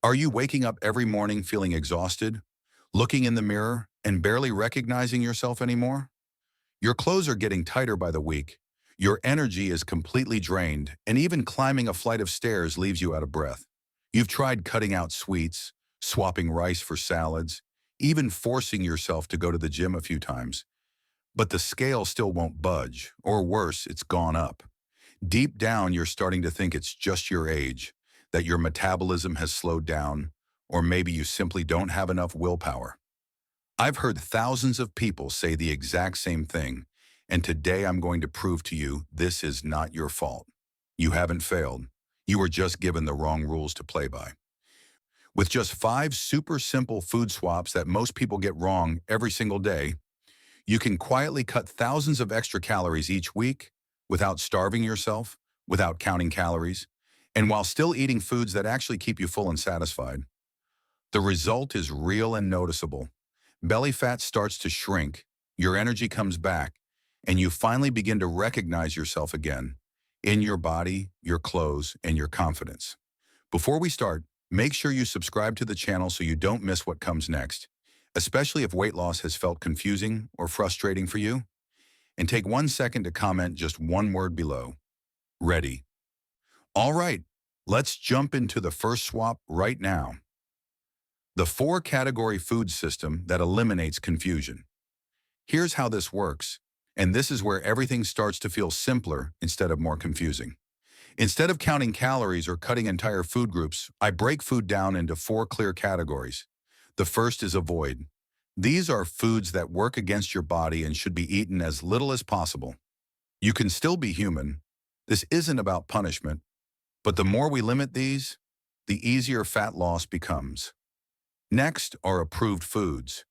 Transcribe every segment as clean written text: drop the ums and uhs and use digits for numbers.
Are you waking up every morning feeling exhausted, looking in the mirror, and barely recognizing yourself anymore? Your clothes are getting tighter by the week. Your energy is completely drained, and even climbing a flight of stairs leaves you out of breath. You've tried cutting out sweets, swapping rice for salads, even forcing yourself to go to the gym a few times. But the scale still won't budge, or worse, it's gone up. Deep down, you're starting to think it's just your age, that your metabolism has slowed down, or maybe you simply don't have enough willpower. I've heard thousands of people say the exact same thing, and today I'm going to prove to you this is not your fault. You haven't failed. You were just given the wrong rules to play by. With just 5 super simple food swaps that most people get wrong every single day, you can quietly cut thousands of extra calories each week without starving yourself, without counting calories, and while still eating foods that actually keep you full and satisfied. The result is real and noticeable. Belly fat starts to shrink, your energy comes back, and you finally begin to recognize yourself again in your body, your clothes, and your confidence. Before we start, make sure you subscribe to the channel so you don't miss what comes next, especially if weight loss has felt confusing or frustrating for you. And take 1 second to comment just one word below. Ready. All right, let's jump into the first swap right now. The 4-category food system that eliminates confusion. Here's how this works, and this is where everything starts to feel simpler instead of more confusing. Instead of counting calories or cutting entire food groups, I break food down into 4 clear categories. The first is avoid. These are foods that work against your body and should be eaten as little as possible. You can still be human. This isn't about punishment, but the more we limit these, the easier fat loss becomes. Next are approved foods.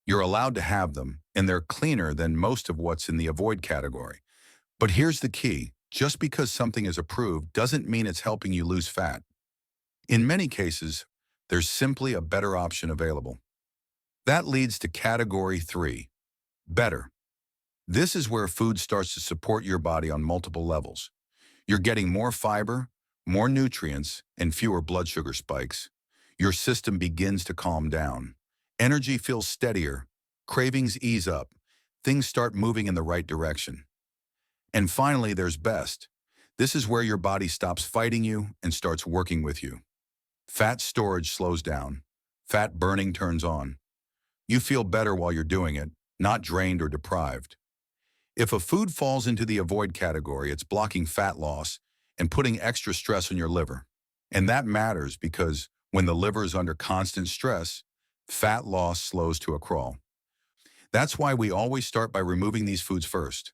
You're allowed to have them, and they're cleaner than most of what's in the avoid category. But here's the key. Just because something is approved doesn't mean it's helping you lose fat. In many cases, there's simply a better option available. That leads to category 3, better. This is where food starts to support your body on multiple levels. You're getting more fiber, more nutrients, and fewer blood sugar spikes. Your system begins to calm down. Energy feels steadier, cravings ease up, things start moving in the right direction. And finally, there's best. This is where your body stops fighting you and starts working with you. Fat storage slows down. Fat burning turns on. You feel better while you're doing it, not drained or deprived. If a food falls into the avoid category, it's blocking fat loss and putting extra stress on your liver. And that matters because when the liver is under constant stress, fat loss slows to a crawl. That's why we always start by removing these foods first.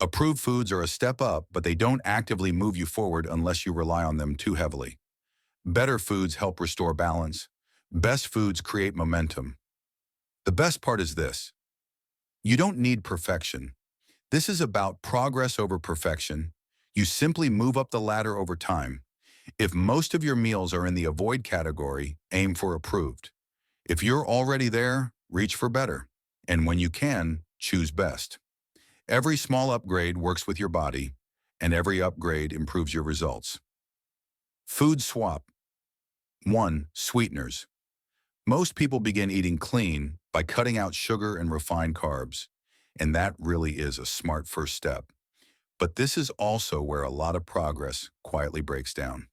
Approved foods are a step up, but they don't actively move you forward unless you rely on them too heavily. Better foods help restore balance. Best foods create momentum. The best part is this. You don't need perfection. This is about progress over perfection. You simply move up the ladder over time. If most of your meals are in the avoid category, aim for approved. If you're already there, reach for better. And when you can, choose best. Every small upgrade works with your body, and every upgrade improves your results. Food swap. 1. Sweeteners. Most people begin eating clean by cutting out sugar and refined carbs, and that really is a smart first step. But this is also where a lot of progress quietly breaks down.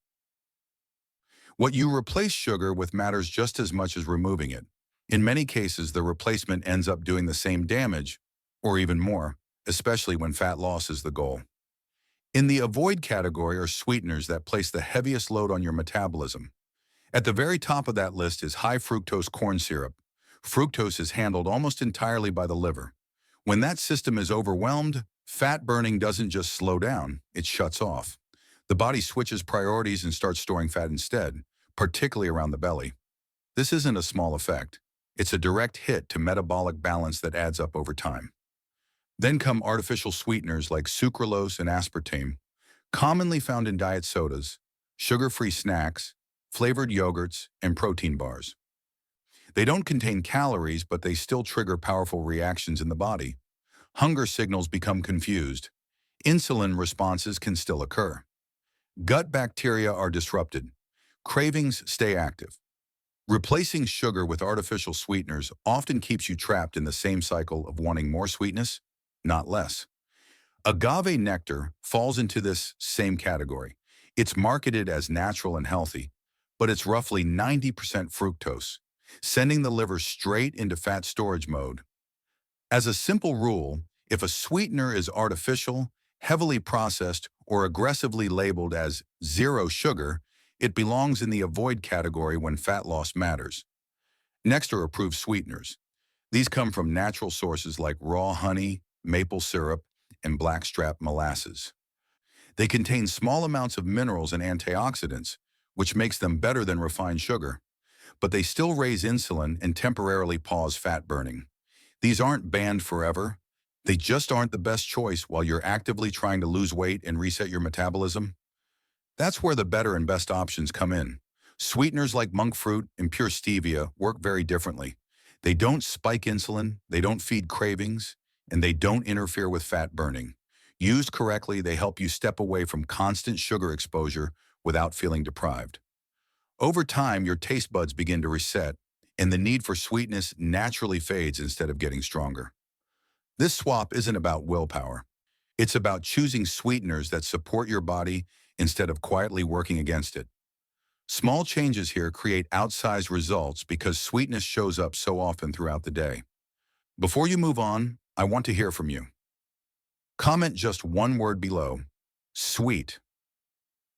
What you replace sugar with matters just as much as removing it. In many cases, the replacement ends up doing the same damage, or even more, especially when fat loss is the goal. In the avoid category are sweeteners that place the heaviest load on your metabolism. At the very top of that list is high fructose corn syrup. Fructose is handled almost entirely by the liver. When that system is overwhelmed, fat burning doesn't just slow down, it shuts off. The body switches priorities and starts storing fat instead, particularly around the belly. This isn't a small effect. It's a direct hit to metabolic balance that adds up over time. Then come artificial sweeteners like sucralose and aspartame, commonly found in diet sodas, sugar-free snacks, flavored yogurts, and protein bars. They don't contain calories, but they still trigger powerful reactions in the body. Hunger signals become confused. Insulin responses can still occur. Gut bacteria are disrupted. Cravings stay active. Replacing sugar with artificial sweeteners often keeps you trapped in the same cycle of wanting more sweetness, not less. Agave nectar falls into this same category. It's marketed as natural and healthy, but it's roughly 90% fructose, sending the liver straight into fat storage mode. As a simple rule, if a sweetener is artificial, heavily processed, or aggressively labeled as zero sugar, it belongs in the avoid category when fat loss matters. Next are approved sweeteners. These come from natural sources like raw honey, maple syrup, and blackstrap molasses. They contain small amounts of minerals and antioxidants, which makes them better than refined sugar, but they still raise insulin and temporarily pause fat burning. These aren't banned forever. They just aren't the best choice while you're actively trying to lose weight and reset your metabolism. That's where the better and best options come in. Sweeteners like monk fruit and pure stevia work very differently. They don't spike insulin, they don't feed cravings, and they don't interfere with fat burning. Used correctly, they help you step away from constant sugar exposure without feeling deprived. Over time, your taste buds begin to reset, and the need for sweetness naturally fades instead of getting stronger. This swap isn't about willpower. It's about choosing sweeteners that support your body instead of quietly working against it. Small changes here create outsized results because sweetness shows up so often throughout the day. Before you move on, I want to hear from you. Comment just one word below. Sweet.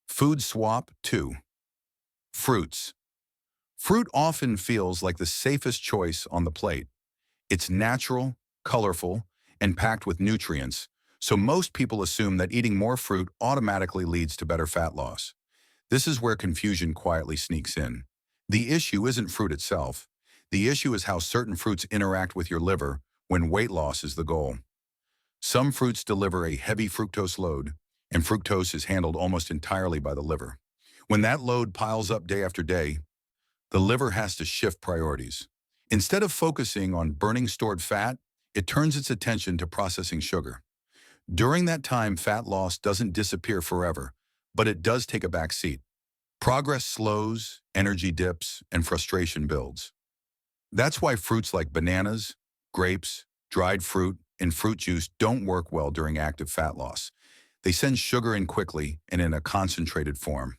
Food swap 2. Fruits. Fruit often feels like the safest choice on the plate. It's natural, colorful, and packed with nutrients, so most people assume that eating more fruit automatically leads to better fat loss. This is where confusion quietly sneaks in. The issue isn't fruit itself. The issue is how certain fruits interact with your liver when weight loss is the goal. Some fruits deliver a heavy fructose load, and fructose is handled almost entirely by the liver. When that load piles up day after day, the liver has to shift priorities. Instead of focusing on burning stored fat, it turns its attention to processing sugar. During that time, fat loss doesn't disappear forever, but it does take a back seat. Progress slows, energy dips, and frustration builds. That's why fruits like bananas, grapes, dried fruit, and fruit juice don't work well during active fat loss. They send sugar in quickly and in a concentrated form.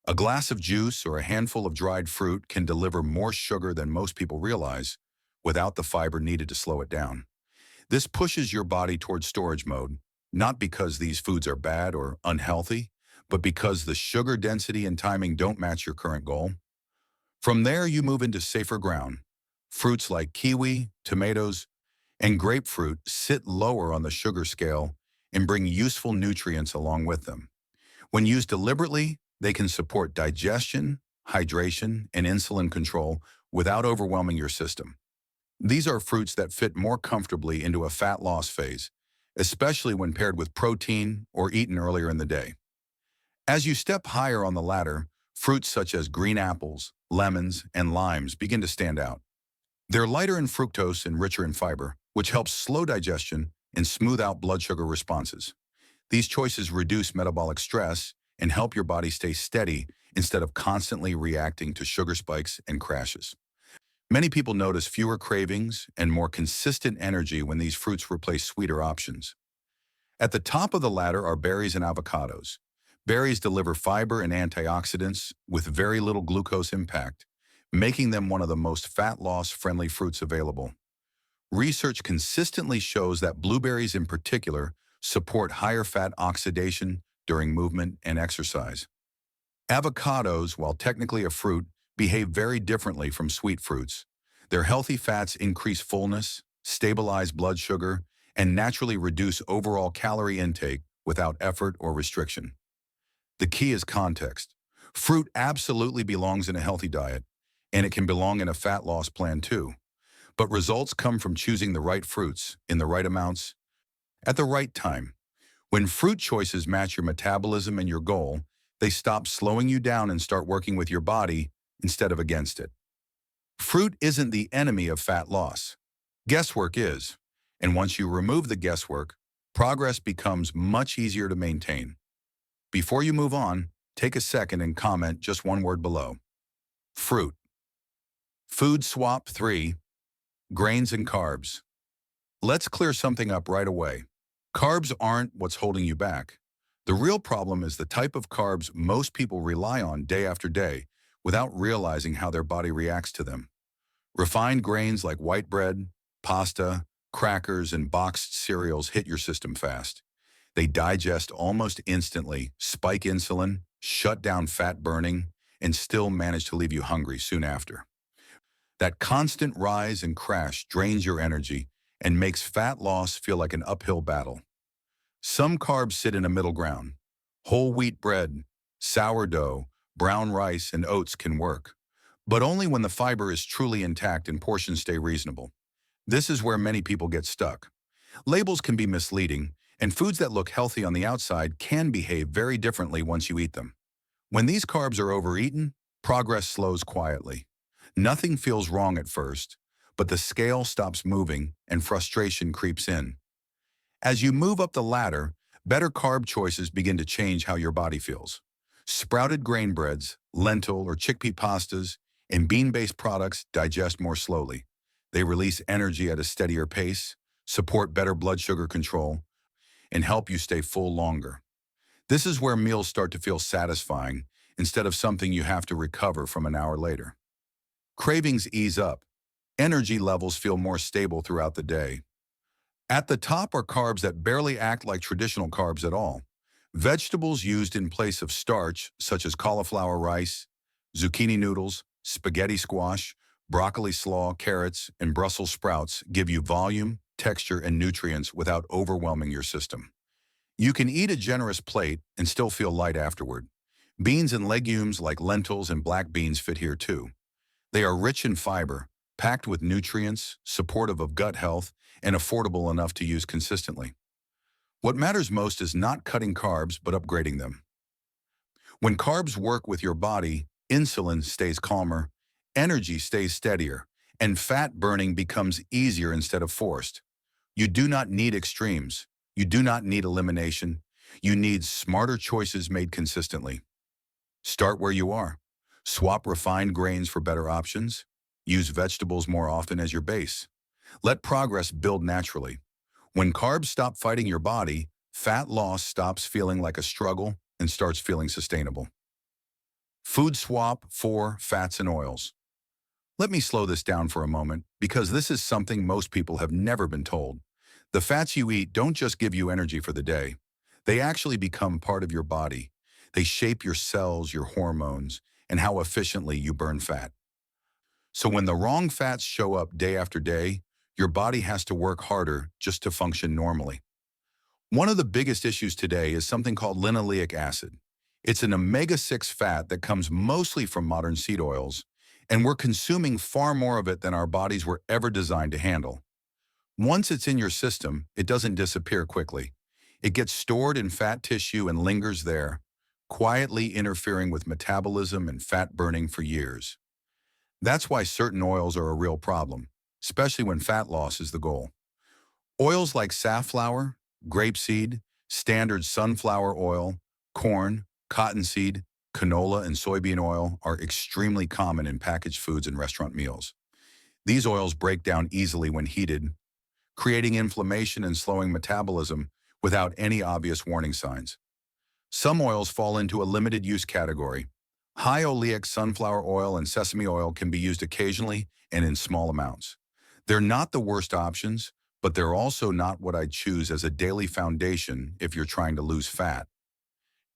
A glass of juice or a handful of dried fruit can deliver more sugar than most people realize without the fiber needed to slow it down. This pushes your body towards storage mode, not because these foods are bad or unhealthy, but because the sugar density and timing don't match your current goal. From there, you move into safer ground. Fruits like kiwi, tomatoes, and grapefruit sit lower on the sugar scale and bring useful nutrients along with them. When used deliberately, they can support digestion, hydration, and insulin control without overwhelming your system. These are fruits that fit more comfortably into a fat loss phase, especially when paired with protein or eaten earlier in the day. As you step higher on the ladder, fruits such as green apples, lemons, and limes begin to stand out. They're lighter in fructose and richer in fiber, which helps slow digestion and smooth out blood sugar responses. These choices reduce metabolic stress and help your body stay steady instead of constantly reacting to sugar spikes and crashes. Many people notice fewer cravings and more consistent energy when these fruits replace sweeter options. At the top of the ladder are berries and avocados. Berries deliver fiber and antioxidants with very little glucose impact, making them one of the most fat loss-friendly fruits available. Research consistently shows that blueberries in particular support higher fat oxidation during movement and exercise. Avocados, while technically a fruit, behave very differently from sweet fruits. Their healthy fats increase fullness, stabilize blood sugar, and naturally reduce overall calorie intake without effort or restriction. The key is context. Fruit absolutely belongs in a healthy diet, and it can belong in a fat loss plan too. But results come from choosing the right fruits in the right amounts at the right time. When fruit choices match your metabolism and your goal, they stop slowing you down and start working with your body instead of against it. Fruit isn't the enemy of fat loss. Guesswork is. And once you remove the guesswork, progress becomes much easier to maintain. Before you move on, take a second and comment just one word below. Fruit. Food swap 3, grains and carbs. Let's clear something up right away. Carbs aren't what's holding you back. The real problem is the type of carbs most people rely on day after day without realizing how their body reacts to them. Refined grains like white bread, pasta, crackers, and boxed cereals hit your system fast. They digest almost instantly, spike insulin, shut down fat burning, and still manage to leave you hungry soon after. That constant rise and crash drains your energy and makes fat loss feel like an uphill battle. Some carbs sit in a middle ground. Whole wheat bread, sourdough, brown rice, and oats can work, but only when the fiber is truly intact and portions stay reasonable. This is where many people get stuck. Labels can be misleading, and foods that look healthy on the outside can behave very differently once you eat them. When these carbs are overeaten, progress slows quietly. Nothing feels wrong at first, but the scale stops moving and frustration creeps in. As you move up the ladder, better carb choices begin to change how your body feels. Sprouted grain breads, lentil or chickpea pastas, and bean-based products digest more slowly. They release energy at a steadier pace, support better blood sugar control, and help you stay full longer. This is where meals start to feel satisfying instead of something you have to recover from an hour later. Cravings ease up. Energy levels feel more stable throughout the day. At the top are carbs that barely act like traditional carbs at all. Vegetables used in place of starch, such as cauliflower rice, zucchini noodles, spaghetti squash, broccoli slaw, carrots, and Brussels sprouts give you volume, texture, and nutrients without overwhelming your system. You can eat a generous plate and still feel light afterward. Beans and legumes like lentils and black beans fit here too. They are rich in fiber, packed with nutrients, supportive of gut health, and affordable enough to use consistently. What matters most is not cutting carbs, but upgrading them. When carbs work with your body, insulin stays calmer, energy stays steadier, and fat burning becomes easier instead of forced. You do not need extremes. You do not need elimination. You need smarter choices made consistently. Start where you are. Swap refined grains for better options. Use vegetables more often as your base. Let progress build naturally. When carbs stop fighting your body, fat loss stops feeling like a struggle and starts feeling sustainable. Food swap for fats and oils. Let me slow this down for a moment because this is something most people have never been told. The fats you eat don't just give you energy for the day. They actually become part of your body. They shape your cells, your hormones, and how efficiently you burn fat. So when the wrong fats show up day after day, your body has to work harder just to function normally. One of the biggest issues today is something called linoleic acid. It's an omega-6 fat that comes mostly from modern seed oils, and we're consuming far more of it than our bodies were ever designed to handle. Once it's in your system, it doesn't disappear quickly. It gets stored in fat tissue and lingers there, quietly interfering with metabolism and fat burning for years. That's why certain oils are a real problem, especially when fat loss is the goal. Oils like safflower, grapeseed, standard sunflower oil, corn, cottonseed, canola, and soybean oil are extremely common in packaged foods and restaurant meals. These oils break down easily when heated, creating inflammation and slowing metabolism without any obvious warning signs. Some oils fall into a limited use category. High oleic sunflower oil and sesame oil can be used occasionally and in small amounts. They're not the worst options, but they're also not what I'd choose as a daily foundation if you're trying to lose fat.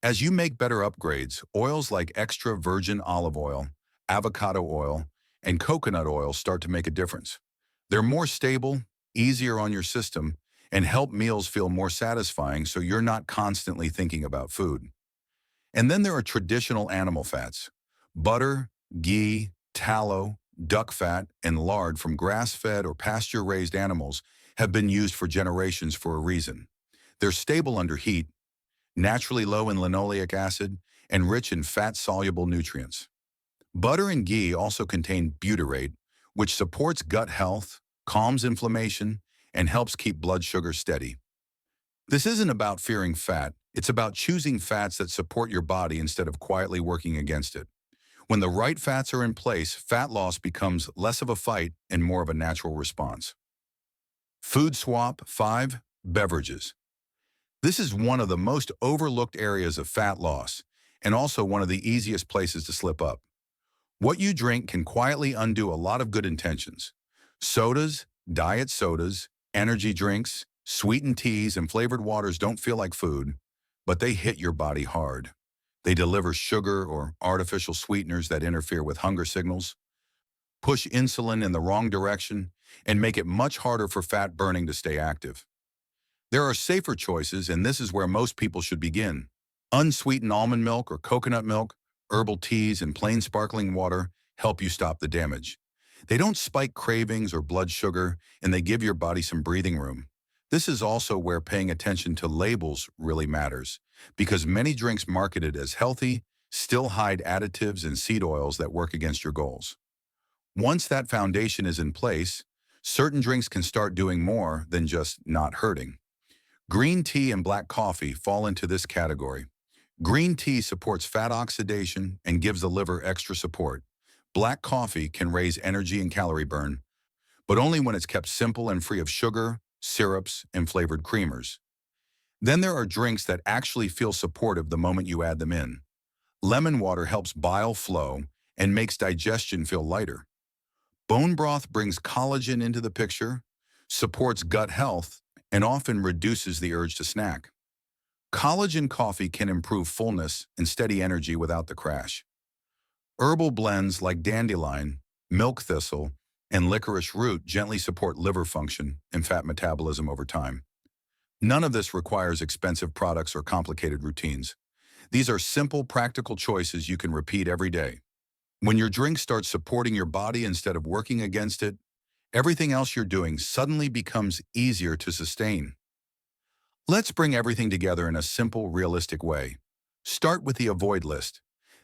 As you make better upgrades, oils like extra virgin olive oil, avocado oil, and coconut oil start to make a difference. They're more stable, easier on your system, and help meals feel more satisfying so you're not constantly thinking about food. And then there are traditional animal fats. Butter, ghee, tallow, duck fat, and lard from grass-fed or pasture-raised animals have been used for generations for a reason. They're stable under heat, naturally low in linoleic acid, and rich in fat-soluble nutrients. Butter and ghee also contain butyrate, which supports gut health, calms inflammation, and helps keep blood sugar steady. This isn't about fearing fat, it's about choosing fats that support your body instead of quietly working against it. When the right fats are in place, fat loss becomes less of a fight and more of a natural response. Food swap 5, beverages. This is one of the most overlooked areas of fat loss and also one of the easiest places to slip up. What you drink can quietly undo a lot of good intentions. Sodas, diet sodas, energy drinks, sweetened teas, and flavored waters don't feel like food, but they hit your body hard. They deliver sugar or artificial sweeteners that interfere with hunger signals, push insulin in the wrong direction, and make it much harder for fat burning to stay active. There are safer choices, and this is where most people should begin. Unsweetened almond milk or coconut milk, herbal teas, and plain sparkling water help you stop the damage. They don't spike cravings or blood sugar, and they give your body some breathing room. This is also where paying attention to labels really matters, because many drinks marketed as healthy still hide additives and seed oils that work against your goals. Once that foundation is in place, certain drinks can start doing more than just not hurting. Green tea and black coffee fall into this category. Green tea supports fat oxidation and gives the liver extra support. Black coffee can raise energy and calorie burn, but only when it's kept simple and free of sugar, syrups, and flavored creamers. Then there are drinks that actually feel supportive the moment you add them in. Lemon water helps bile flow and makes digestion feel lighter. Bone broth brings collagen into the picture, supports gut health, and often reduces the urge to snack. Collagen coffee can improve fullness and steady energy without the crash. Herbal blends like dandelion, milk thistle, and licorice root gently support liver function and fat metabolism over time. None of this requires expensive products or complicated routines. These are simple, practical choices you can repeat every day. When your drink starts supporting your body instead of working against it, everything else you're doing suddenly becomes easier to sustain. Let's bring everything together in a simple, realistic way. Start with the avoid list.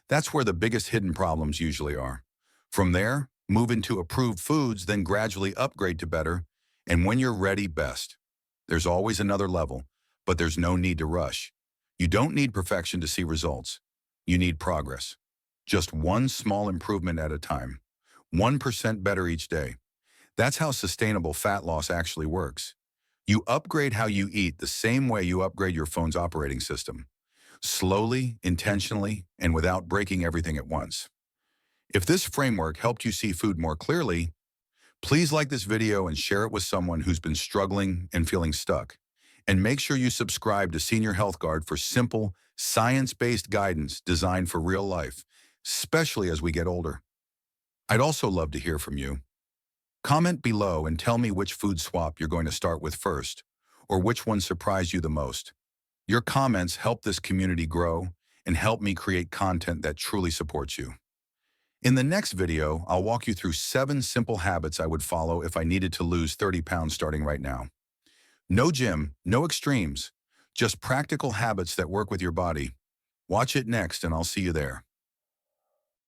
That's where the biggest hidden problems usually are. From there, move into approved foods, then gradually upgrade to better, and when you're ready, best. There's always another level, but there's no need to rush. You don't need perfection to see results. You need progress. Just one small improvement at a time. 1% better each day. That's how sustainable fat loss actually works. You upgrade how you eat the same way you upgrade your phone's operating system. Slowly, intentionally, and without breaking everything at once. If this framework helped you see food more clearly, please like this video and share it with someone who's been struggling and feeling stuck. And make sure you subscribe to Senior Health Guard for simple, science-based guidance designed for real life, especially as we get older. I'd also love to hear from you. Comment below and tell me which food swap you're going to start with first, or which one surprised you the most. Your comments help this community grow and help me create content that truly supports you. In the next video, I'll walk you through 7 simple habits I would follow if I needed to lose 30 pounds starting right now. No gym, no extremes, just practical habits that work with your body. Watch it next, and I'll see you there.